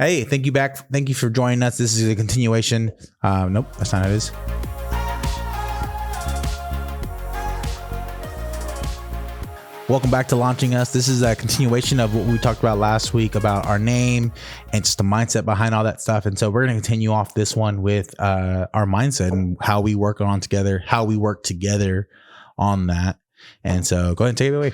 Hey, thank you back. Thank you for joining us. This is a continuation. Nope, that's not how it is. Welcome back to Launching Us. This is a continuation of what we talked about last week about our name and just the mindset behind all that stuff. And so we're going to continue off this one with our mindset and how we work on together, how we work together on that. And so go ahead and take it away.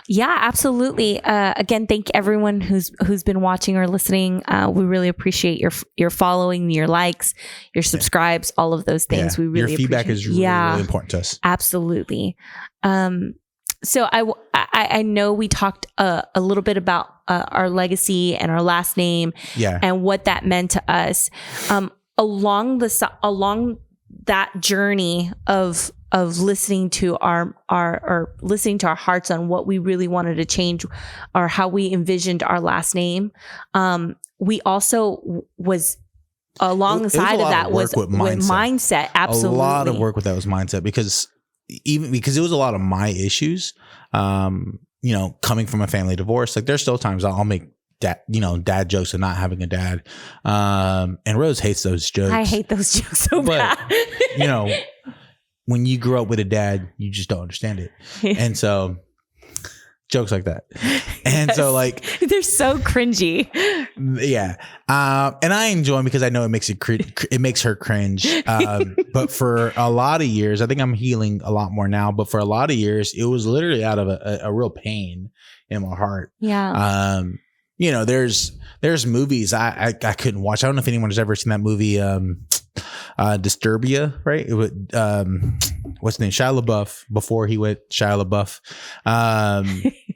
Yeah, absolutely. Again, thank everyone who's been watching or listening. We really appreciate your following, your likes, your subscribes, all of those things. We really your feedback is really, really important to us. Absolutely. So I know we talked a little bit about our legacy and our last name, and what that meant to us. Along that journey of listening to our listening to our hearts on what we really wanted to change or how we envisioned our last name. We also was alongside of that was with mindset. Absolutely. A lot of work with that was mindset because it was a lot of my issues, coming from a family divorce. Like there's still times I'll make dad jokes of not having a dad. And Rose hates those jokes. I hate those jokes so bad. When you grow up with a dad, you just don't understand it. And so jokes like that. And so like they're so cringy. Yeah. And I enjoy them because I know it makes it makes her cringe. But for a lot of years, I think I'm healing a lot more now, but for a lot of years, it was literally out of a real pain in my heart. Yeah. There's movies I couldn't watch. I don't know if anyone has ever seen that movie, Disturbia, right? It would, what's his name? Shia LaBeouf, before he went Shia LaBeouf.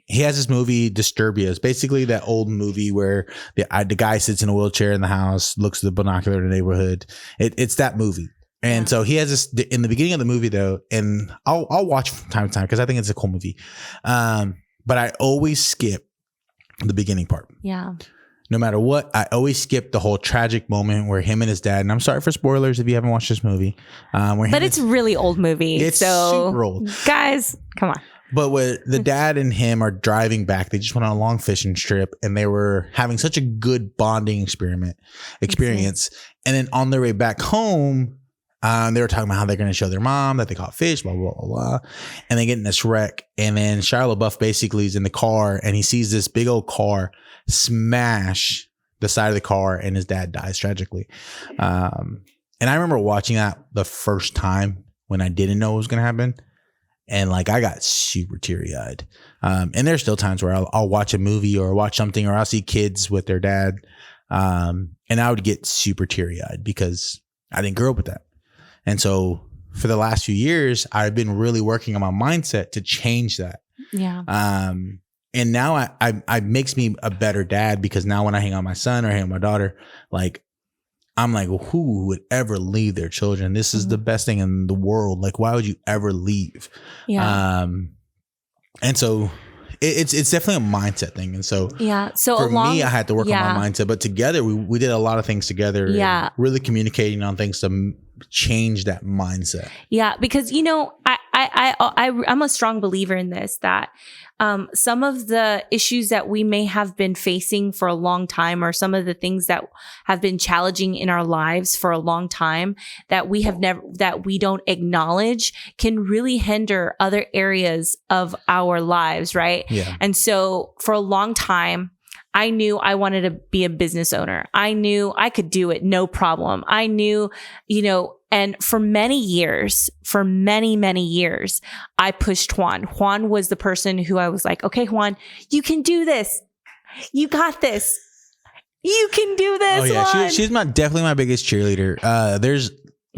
He has this movie, Disturbia. It's basically that old movie where the guy sits in a wheelchair in the house, looks at the binocular in the neighborhood. It's that movie. And so he has this in the beginning of the movie though, and I'll watch from time to time because I think it's a cool movie. But I always skip the beginning part. Yeah. No matter what, I always skip the whole tragic moment where him and his dad, and I'm sorry for spoilers if you haven't watched this movie. But it's a really old movie. It's super old. Guys, come on. But when the dad and him are driving back, they just went on a long fishing trip and they were having such a good bonding experience. And then on their way back home, they were talking about how they're going to show their mom that they caught fish, blah, blah, blah, blah. And they get in this wreck. And then Shia LaBeouf basically is in the car and he sees this big old car smash the side of the car and his dad dies tragically. And I remember watching that the first time when I didn't know what was going to happen. And like, I got super teary eyed. And there's still times where I'll watch a movie or watch something, or I'll see kids with their dad. And I would get super teary eyed because I didn't grow up with that. And so for the last few years, I've been really working on my mindset to change that. Yeah. And now I makes me a better dad because now when I hang out with my son or hang out with my daughter, like, I'm like, who would ever leave their children? This is the best thing in the world. Like, why would you ever leave? Yeah. And so it's definitely a mindset thing. And so, so for me, I had to work on my mindset, but together we did a lot of things together. Yeah. Really communicating on things to change that mindset. Yeah. Because, I'm a strong believer in this, that some of the issues that we may have been facing for a long time, or some of the things that have been challenging in our lives for a long time that we don't acknowledge, can really hinder other areas of our lives. Right. Yeah. And so for a long time, I knew I wanted to be a business owner. I knew I could do it. No problem. I knew, and for many years, many years, I pushed Juan. Juan was the person who I was like, okay, Juan, you can do this. You got this. You can do this. Oh yeah. Juan. She's definitely my biggest cheerleader. There's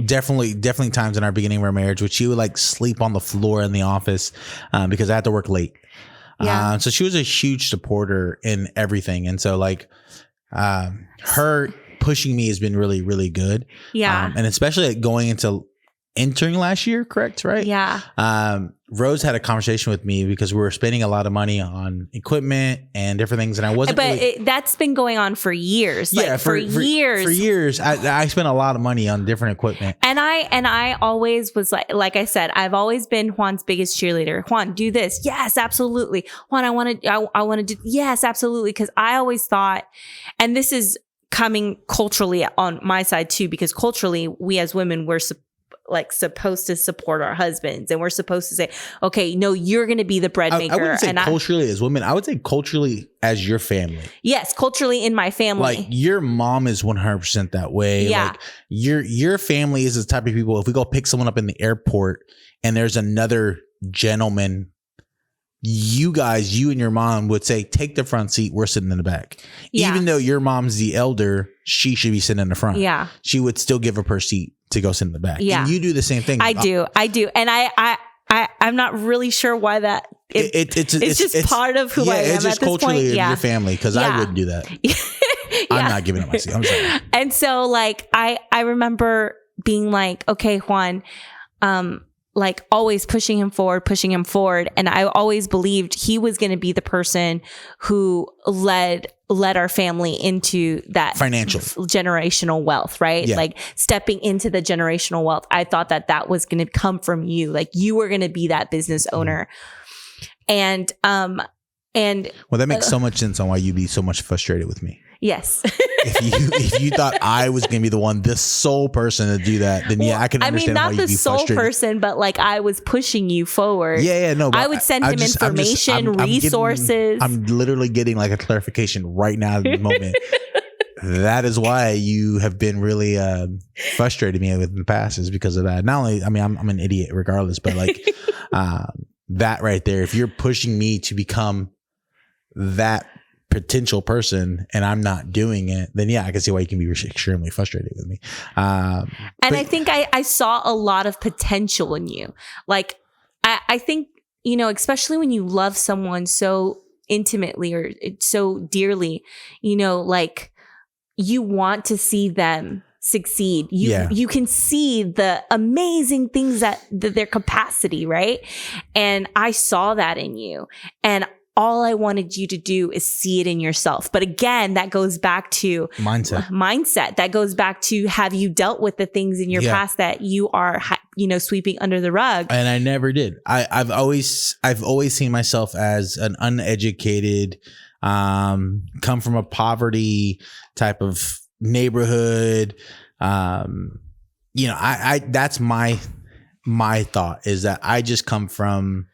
definitely times in our beginning of our marriage which she would like sleep on the floor in the office, because I had to work late. Yeah. So she was a huge supporter in everything. And so like, her pushing me has been really, really good. Yeah. And especially like entering last year, correct? Right. Yeah. Rose had a conversation with me because we were spending a lot of money on equipment and different things. And I wasn't, that's been going on for years. Yeah. Like for years. For years, I spent a lot of money on different equipment. And I always was like I said, I've always been Juan's biggest cheerleader. Juan, do this. Yes, absolutely. Juan, I want to do. Yes, absolutely. Cause I always thought, and this is coming culturally on my side too, because culturally we as women, we're supposed to support our husbands, and we're supposed to say, okay, no, you're going to be the bread maker. I wouldn't say culturally as women. I would say culturally as your family. Yes, culturally in my family. Like your mom is 100% that way. Yeah. Like your family is the type of people. If we go pick someone up in the airport and there's another gentleman, you and your mom would say, take the front seat. We're sitting in the back. Yeah. Even though your mom's the elder, she should be sitting in the front. Yeah. She would still give up her seat to go sit in the back. Yeah. And you do the same thing. I do. And I'm not really sure why that it's just part of who I am it's just at this culturally point. Your family, because I wouldn't do that. I'm not giving up my seat. I'm sorry. And so like I remember being like, okay, Juan, like always pushing him forward. And I always believed he was going to be the person who led our family into that financial generational wealth, right? Yeah. Like stepping into the generational wealth. I thought that was going to come from you. Like you were going to be that business owner. And well, that makes so much sense on why you'd be so much frustrated with me. Yes. if you thought I was going to be the one, this sole person to do that, then I can understand why you'd be frustrated. Not the sole person, but like I was pushing you forward. Yeah, no. I would send him information, resources. I'm literally getting like a clarification right now at the moment. That is why you have been really frustrated me in the past, is because of that. Not only, I mean, I'm an idiot regardless, but like that right there, if you're pushing me to become that potential person and I'm not doing it, then I can see why you can be extremely frustrated with me. And I think I saw a lot of potential in you. Like, I think, especially when you love someone so intimately or so dearly, like you want to see them succeed. You can see the amazing things that their capacity, right? And I saw that in you. And all I wanted you to do is see it in yourself. But again, that goes back to mindset. That goes back to, have you dealt with the things in your past that you are, sweeping under the rug? And I never did. I've always seen myself as an uneducated, come from a poverty type of neighborhood. That's my thought, is that I just come from,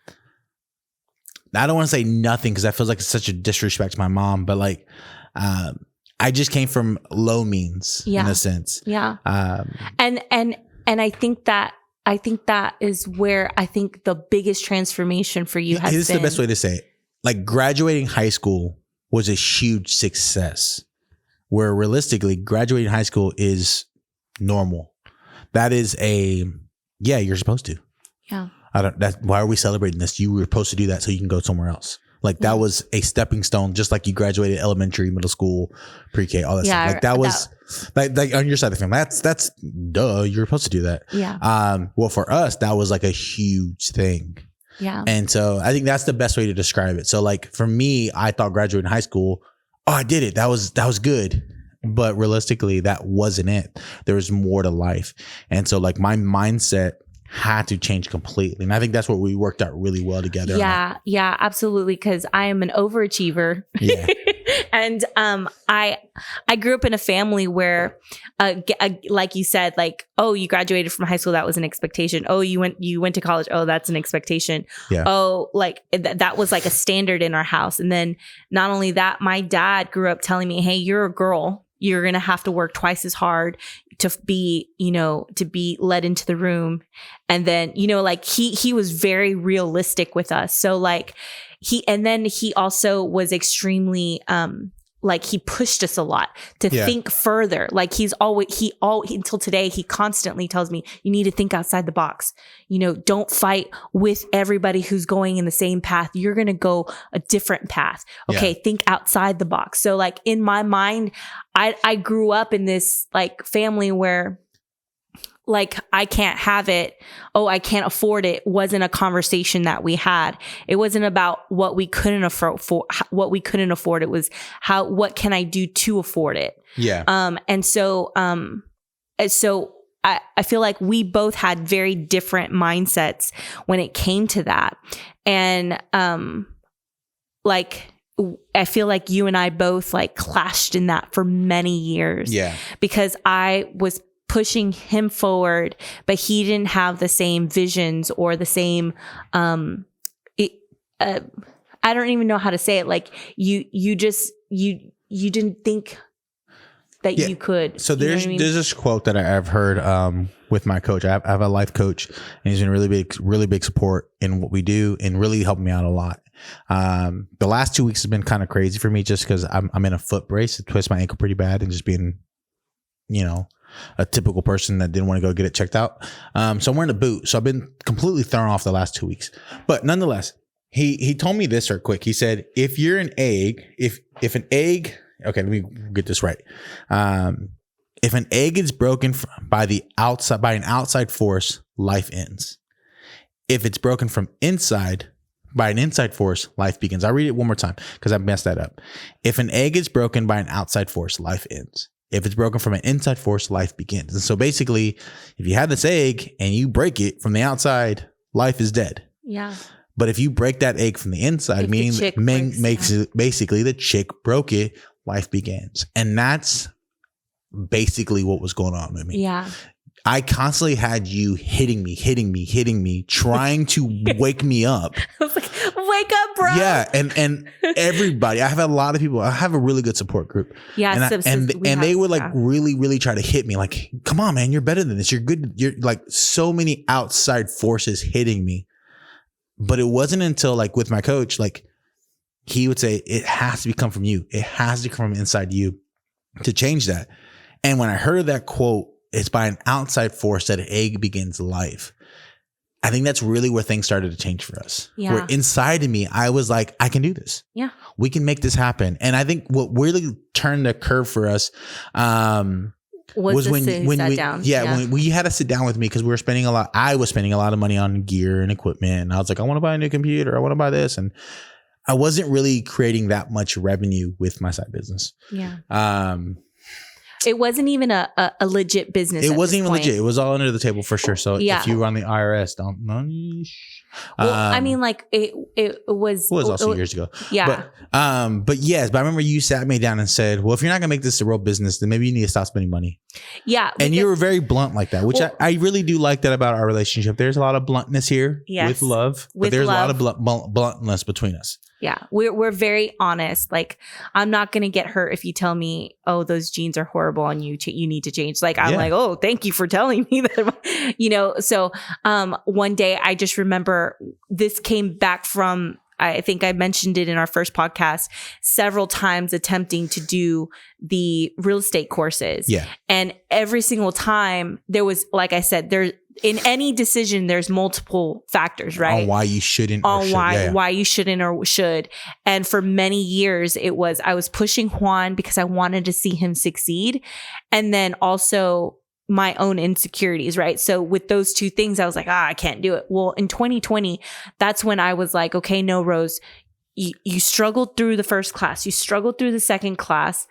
I don't want to say nothing because that feels like it's such a disrespect to my mom, but like, I just came from low means in a sense. Yeah. And I think that is where I think the biggest transformation for you has been. This is the best way to say it. Like, graduating high school was a huge success, where realistically graduating high school is normal. That is you're supposed to. Yeah. Why are we celebrating this? You were supposed to do that so you can go somewhere else. Like that was a stepping stone, just like you graduated elementary, middle school, pre-K, all that stuff. Like that was like on your side of the family. That's duh. You're supposed to do that. Yeah. Well, for us, that was like a huge thing. Yeah. And so I think that's the best way to describe it. So like for me, I thought graduating high school, I did it. That was good. But realistically, that wasn't it. There was more to life. And so like my mindset had to change completely. And I think that's what we worked out really well together. Yeah, absolutely. Because I am an overachiever. Yeah. And I grew up in a family where, like you said, like, oh, you graduated from high school, that was an expectation. Oh, you went to college. Oh, that's an expectation. Yeah. Oh, like that was like a standard in our house. And then not only that, my dad grew up telling me, hey, you're a girl. You're going to have to work twice as hard to be led into the room. And then, like he was very realistic with us. So like he also was extremely, like he pushed us a lot to think further. Like until today, he constantly tells me, you need to think outside the box. Don't fight with everybody who's going in the same path. You're going to go a different path. Okay. Think outside the box. So like in my mind, I grew up in this like family where like, I can't have it. Oh, I can't afford it. Wasn't a conversation that we had. It wasn't about what we couldn't afford. It was what can I do to afford it? Yeah. And so I feel like we both had very different mindsets when it came to that. And, like I feel like you and I both like clashed in that for many years. Yeah. Because I was pushing him forward, but he didn't have the same visions or the same, I don't even know how to say it. Like you didn't think that you could. So there's this quote that I've heard with my coach. I have a life coach, and he's been really big support in what we do and really helped me out a lot. The last 2 weeks has been kind of crazy for me just because I'm in a foot brace. It twists my ankle pretty bad, and just being, a typical person that didn't want to go get it checked out. So I'm wearing a boot. So I've been completely thrown off the last 2 weeks. But nonetheless, he told me this real quick. He said, if you're an egg, if an egg, okay, let me get this right. If an egg is broken by an outside force, life ends. If it's broken from inside by an inside force, life begins. I'll read it one more time because I messed that up. If an egg is broken by an outside force, life ends. If it's broken from an inside force, life begins. And so basically, if you have this egg and you break it from the outside, life is dead. Yeah. But if you break that egg from the inside, basically the chick broke it, life begins. And that's basically what was going on with me. Yeah. I constantly had you hitting me, trying to wake me up. I was like, wake up, bro. Yeah. And everybody, I have a lot of people. I have a really good support group. Yeah. And they would like really try to hit me. Like, come on, man, you're better than this. You're good. You're like so many outside forces hitting me. But it wasn't until like with my coach, like he would say, it has to come from you. It has to come from inside you to change that. And when I heard that quote, it's by an outside force that an egg begins life. I think that's really where things started to change for us. Yeah. Where inside of me, I was like, I can do this. Yeah. We can make this happen. And I think what really turned the curve for us, was when we sat down. Yeah. When we had to sit down with me because we were spending I was spending a lot of money on gear and equipment. And I was like, I want to buy a new computer. I want to buy this. And I wasn't really creating that much revenue with my side business. Yeah. It wasn't even a legit business. It wasn't even legit. It was all under the table for sure. So if you were on the IRS, don't know. Well, I mean, like it was. Well, it was also years ago. Yeah. But yes, but I remember you sat me down and said, well, if you're not gonna make this a real business, then maybe you need to stop spending money. Yeah. And you were very blunt like that, which I really do like that about our relationship. There's a lot of bluntness here with love, but there's a lot of bluntness between us. Yeah, we're very honest. Like, I'm not gonna get hurt if you tell me, oh, those jeans are horrible and you need to change. Like, I'm like, oh, thank you for telling me that. So one day I just remember this came back from, I think I mentioned it in our first podcast, several times attempting to do the real estate courses. Yeah. And every single time there was, like I said, in any decision, there's multiple factors, right? On why you shouldn't. Why you shouldn't or should. And for many years, I was pushing Juan because I wanted to see him succeed. And then also my own insecurities, right? So with those two things, I was like, I can't do it. Well, in 2020, that's when I was like, okay, no, Rose, you struggled through the first class. You struggled through the second class.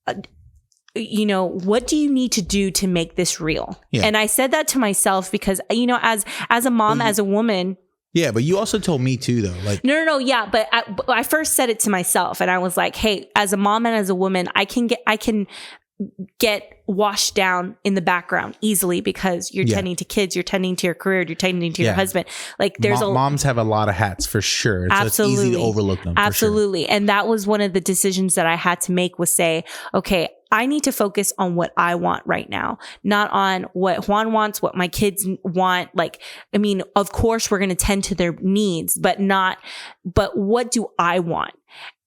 What do you need to do to make this real? Yeah. And I said that to myself because, as a mom, as a woman. Yeah. But you also told me too, though. Like, no. Yeah. But I first said it to myself and I was like, hey, as a mom and as a woman, I can get washed down in the background easily because you're tending to kids, you're tending to your career, you're tending to your husband. Like there's moms have a lot of hats for sure. Absolutely. So it's easy to overlook them. Absolutely. For sure. And that was one of the decisions that I had to make was say, okay, I need to focus on what I want right now, not on what Juan wants, what my kids want. Like, I mean, of course we're going to tend to their needs, but what do I want?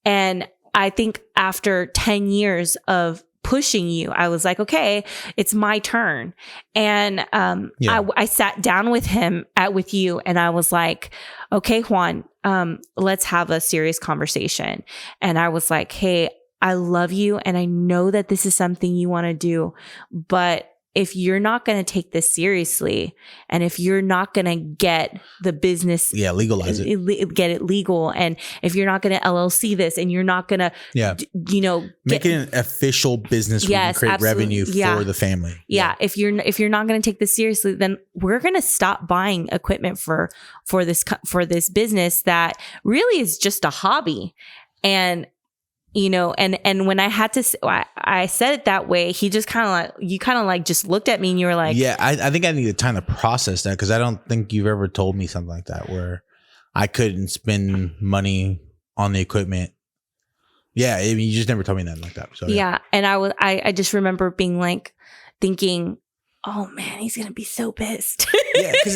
And I think after 10 years of pushing you, I was like, okay, it's my turn. And I sat down with with you and I was like, okay, Juan, let's have a serious conversation. And I was like, hey, I love you and I know that this is something you want to do, but if you're not going to take this seriously and if you're not going to get the business, legalize it, get it legal. And if you're not going to LLC this and you're not going to, make it an official business where you create revenue for the family. Yeah. If you're not going to take this seriously, then we're going to stop buying equipment for this business that really is just a hobby. And, and when I had to, I said it that way, he just you just looked at me and you were like, yeah, I think I need time to process that, because I don't think you've ever told me something like that where I couldn't spend money on the equipment. Yeah. I mean, you just never told me nothing like that. So yeah. And I just remember being like, thinking, oh man, he's going to be so pissed. Yeah. Cause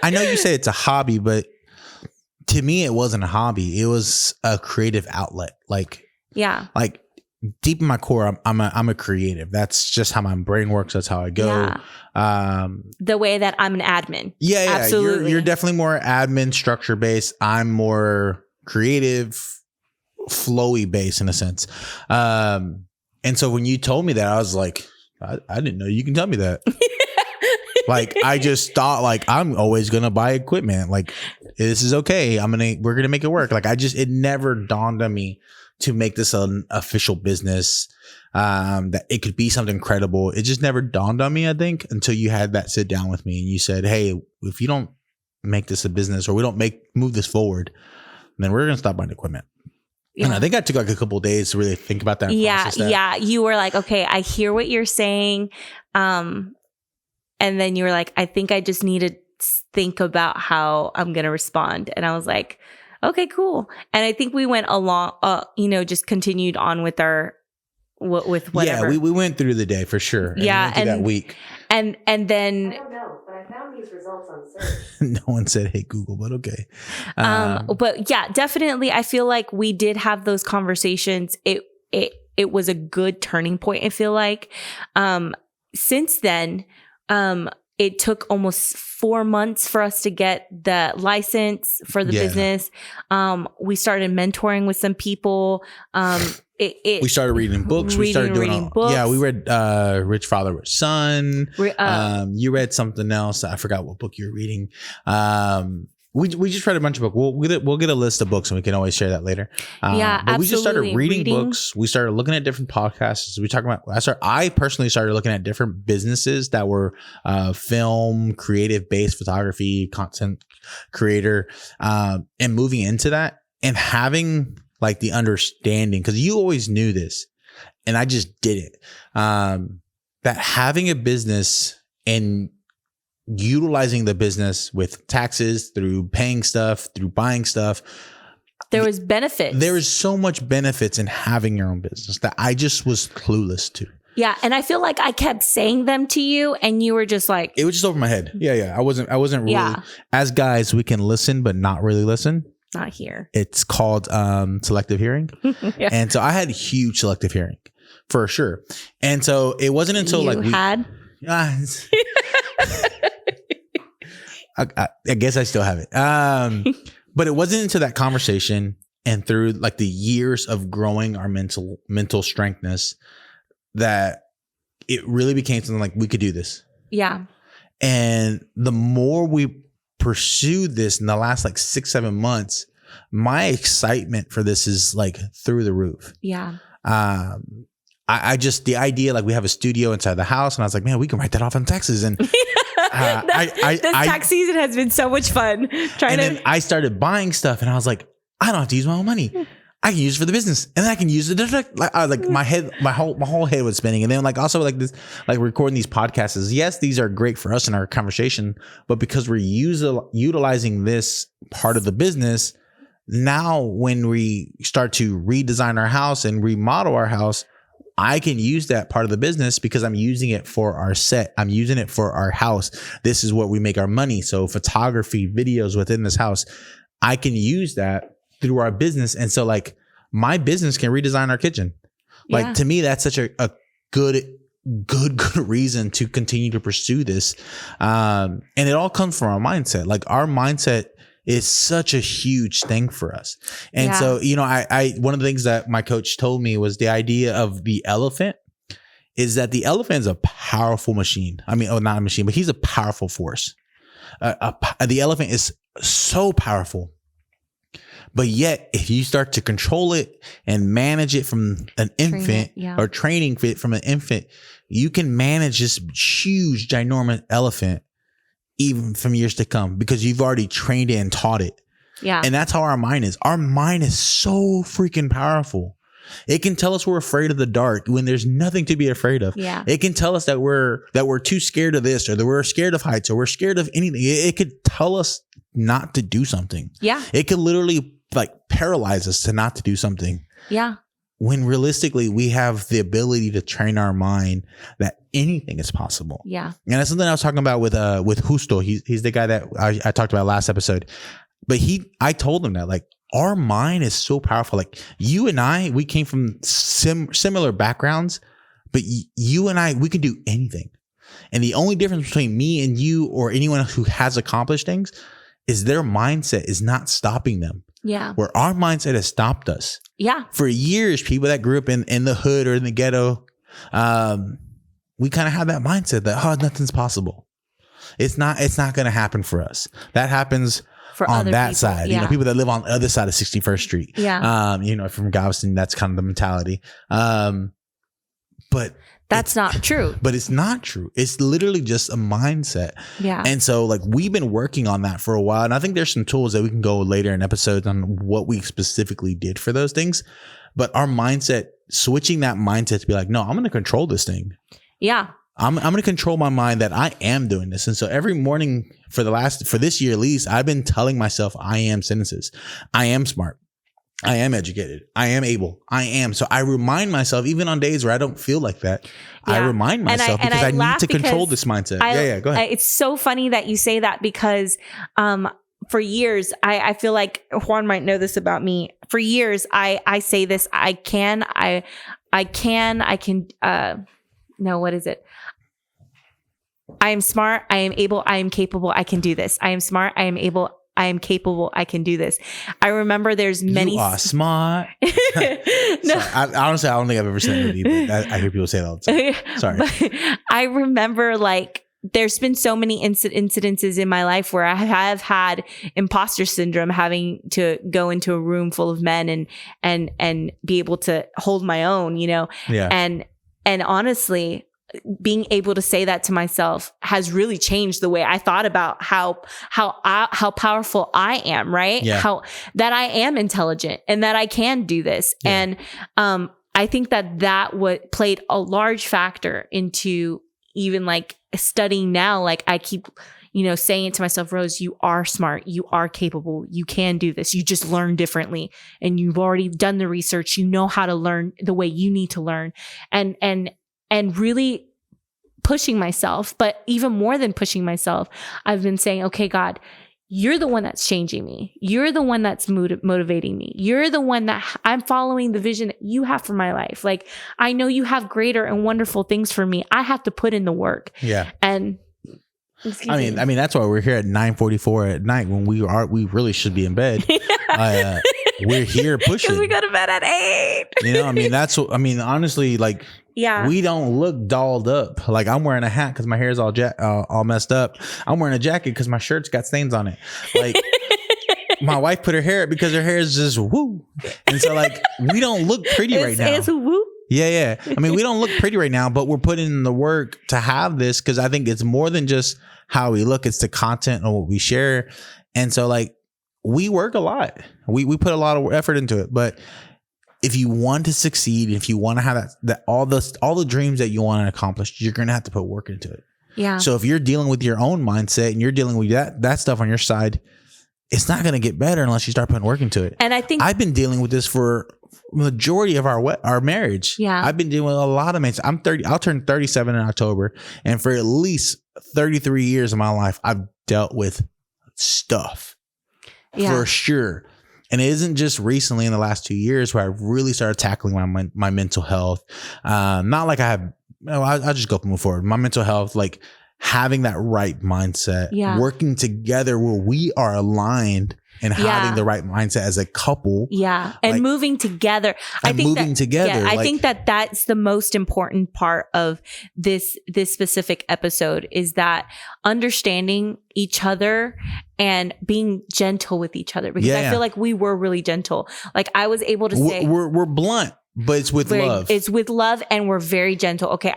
I know you say it's a hobby, but to me, it wasn't a hobby. It was a creative outlet. Like deep in my core, I'm a creative. That's just how my brain works. That's how I go. Yeah. The way that I'm an admin. Yeah. Absolutely. You're definitely more admin structure based. I'm more creative, flowy based in a sense. And so when you told me that, I was like, I didn't know you can tell me that. Like, I just thought like, I'm always going to buy equipment. Like, this is okay. We're going to make it work. Like, it never dawned on me to make this an official business, that it could be something credible. It just never dawned on me, I think, until you had that sit down with me and you said, hey, if you don't make this a business, or we don't move this forward, then we're going to stop buying equipment. Yeah. And I think I took like a couple of days to really think about that. Yeah. You were like, okay, I hear what you're saying. And then you were like, I think I just need to think about how I'm going to respond. And I was like, okay, cool. And I think we went along, just continued on with with whatever. Yeah, we went through the day for sure. And and that week. And then I don't know, but I found these results on search. No one said, hey, Google, but okay. But yeah, definitely. I feel like we did have those conversations. It was a good turning point. I feel like, since then, it took almost 4 months for us to get the license for the business. We started mentoring with some people. We started reading books. We started doing books. Yeah, we read Rich Father, Rich Son. You read something else. I forgot what book you were reading. We just read a bunch of books. We'll get a list of books and we can always share that later. But we just started reading books. We started looking at different podcasts. We talking about. I personally started looking at different businesses that were film, creative based photography, content creator, and moving into that and having like the understanding, because you always knew this, and I just didn't. That having a business and utilizing the business with taxes, through paying stuff, through buying stuff, there was benefits. There is so much benefits in having your own business that I just was clueless to. Yeah, and I feel like I kept saying them to you, and you were just like, it was just over my head. Yeah. I wasn't really. Yeah. As guys, we can listen, but not really listen. Not here. It's called selective hearing. Yeah. And so I had huge selective hearing for sure. And so it wasn't until you had. I guess I still have it. But it wasn't until that conversation and through like the years of growing our mental strengthness that it really became something like we could do this. Yeah. And the more we pursued this in the last like 6-7 months, my excitement for this is like through the roof. Yeah. I just, the idea, like we have a studio inside the house, and I was like, man, we can write that off in taxes. And this tax season has been so much fun. Then I started buying stuff, and I was like, I don't have to use my own money. I can use it for the business, and then I can use it. Like my whole head was spinning. And then like also like this, like recording these podcasts is, yes, these are great for us in our conversation, but because we're utilizing this part of the business, now when we start to redesign our house and remodel our house, I can use that part of the business because I'm using it for our set. I'm using it for our house. This is what we make our money. So photography, videos within this house, I can use that through our business. And so like my business can redesign our kitchen. Like to me, that's such a good reason to continue to pursue this. And it all comes from our mindset. Like our mindset is such a huge thing for us. And so, you know, I one of the things that my coach told me was the idea of the elephant is that the elephant is a powerful machine. I mean, not a machine, but he's a powerful force. The elephant is so powerful. But yet, if you start to control it and manage it from an infant or training it from an infant, you can manage this huge, ginormous elephant even from years to come because you've already trained it and taught it. Yeah. And that's how our mind is. Our mind is so freaking powerful. It can tell us we're afraid of the dark when there's nothing to be afraid of. Yeah. It can tell us that we're too scared of this, or that we're scared of heights, or we're scared of anything. It could tell us not to do something. Yeah. It could literally like paralyze us to not to do something. Yeah. When realistically, we have the ability to train our mind that anything is possible. Yeah. And that's something I was talking about with Justo. He's the guy that I talked about last episode. But I told him that like our mind is so powerful. Like you and I, we came from similar backgrounds, but you and I, we can do anything. And the only difference between me and you or anyone who has accomplished things is their mindset is not stopping them. Yeah. Where our mindset has stopped us. Yeah. For years, people that grew up in the hood or in the ghetto, we kind of have that mindset that, nothing's possible. It's not going to happen for us. That happens for on that people. side. Yeah. People that live on the other side of 61st Street. Yeah. From Galveston, that's kind of the mentality. But that's not true. But it's not true. It's literally just a mindset. Yeah. And so like we've been working on that for a while. And I think there's some tools that we can go later in episodes on what we specifically did for those things. But our mindset, switching that mindset to be like, no, I'm going to control this thing. Yeah. I'm going to control my mind that I am doing this. And so every morning for this year at least, I've been telling myself I am sentences. I am smart. I am educated. I am able. I am. So I remind myself, even on days where I don't feel like that, I remind myself because I need to control this mindset. Go ahead. It's so funny that you say that because for years, I feel like Juan might know this about me. For years, I say this, what is it? I am smart. I am able. I am capable. I can do this. I am smart. I am able. I am capable. I can do this. I remember there's many. You are smart. No. Honestly, I don't think I've ever said it, but I hear people say that all the time. Sorry. But I remember like there's been so many incidences in my life where I have had imposter syndrome, having to go into a room full of men and be able to hold my own, Yeah. And honestly, being able to say that to myself has really changed the way I thought about how powerful I am, right? Yeah. How that I am intelligent and that I can do this. Yeah. And I think that played a large factor into even like studying now. Like I keep, saying it to myself, Rose, you are smart, you are capable, you can do this. You just learn differently and you've already done the research. You know how to learn the way you need to learn and really pushing myself. But even more than pushing myself, I've been saying, okay, God, you're the one that's changing me. You're the one that's motivating me. You're the one that I'm following the vision that you have for my life. Like, I know you have greater and wonderful things for me. I have to put in the work. Yeah. And I mean, that's why we're here at 9:44 at night when we really should be in bed. We're here pushing. Because we go to bed at 8. Honestly, like, yeah, we don't look dolled up. Like I'm wearing a hat because my hair is all messed up. I'm wearing a jacket because my shirt's got stains on it. Like my wife put her hair up because her hair is just woo. And so like we don't look pretty right now. It's woo. Yeah. I mean, we don't look pretty right now, but we're putting in the work to have this because I think it's more than just how we look. It's the content and what we share. And so like we work a lot. We put a lot of effort into it, but if you want to succeed, if you want to have that all the dreams that you want to accomplish, you're going to have to put work into it. Yeah. So if you're dealing with your own mindset and you're dealing with that stuff on your side, it's not going to get better unless you start putting work into it. And I think I've been dealing with this for majority of our marriage. Yeah. I've been dealing with a lot of marriages. I'm 30. I'll turn 37 in October. And for at least 33 years of my life, I've dealt with stuff for sure. And it isn't just recently in the last 2 years where I really started tackling my mental health. Not like I have, I'll just go move forward. My mental health, like having that right mindset, working together where we are aligned and having the right mindset as a couple. Yeah. And like, moving together. I think that that's the most important part of this specific episode is that understanding each other and being gentle with each other, because I feel like we were really gentle. Like I was able to say we're blunt. But it's with love. It's with love, and we're very gentle. Okay,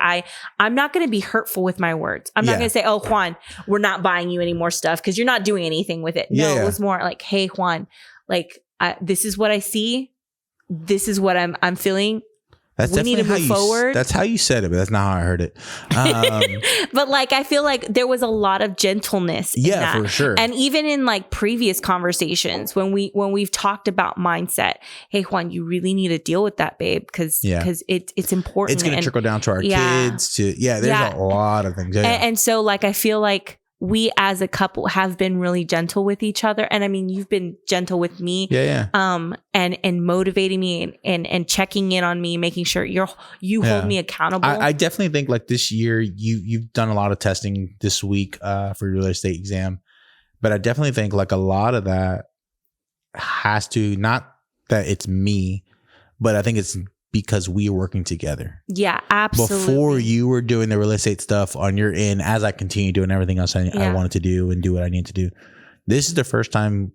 I'm not going to be hurtful with my words. I'm not going to say, "Oh, Juan, we're not buying you any more stuff because you're not doing anything with it." No, it was more like, "Hey, Juan, like this is what I see. This is what I'm feeling. We need to move forward." That's how you said it, but that's not how I heard it. But like, I feel like there was a lot of gentleness. Yeah, for sure. And even in like previous conversations, when we've talked about mindset, hey Juan, you really need to deal with that, babe, because it's important. It's going to trickle down to our kids. There's a lot of things. And so like, I feel like we as a couple have been really gentle with each other. And I mean, you've been gentle with me. And motivating me and checking in on me, making sure you hold me accountable. I definitely think like this year you've done a lot of testing this week for your real estate exam. But I definitely think like a lot of that has to, not that it's me, but I think it's because we are working together. Yeah, absolutely. Before you were doing the real estate stuff on your end, as I continue doing everything else I wanted to do and do what I need to do, this is the first time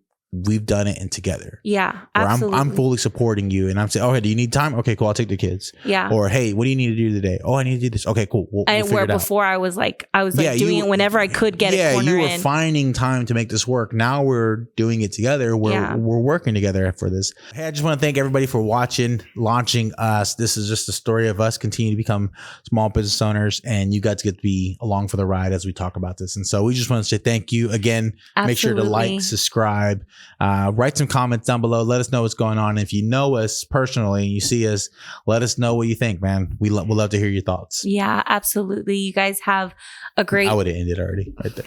we've done it and together. Yeah, absolutely. I'm fully supporting you, and I'm saying, "Oh, hey, do you need time? Okay, cool. I'll take the kids." Yeah. Or, "Hey, what do you need to do today?" "Oh, I need to do this." "Okay, cool. We'll figure it out." Before I was like doing it whenever I could get a corner in. Yeah, you were finding time to make this work. Now we're doing it together. We're working together for this. Hey, I just want to thank everybody for watching, launching us. This is just a story of us continue to become small business owners, and you guys get to be along for the ride as we talk about this. And so we just want to say thank you again. Absolutely. Make sure to like, subscribe, write some comments down below. Let us know what's going on. If you know us personally and you see us, let us know what you think, man. We'd love to hear your thoughts. Yeah, absolutely. You guys have a great... I would have ended already right there.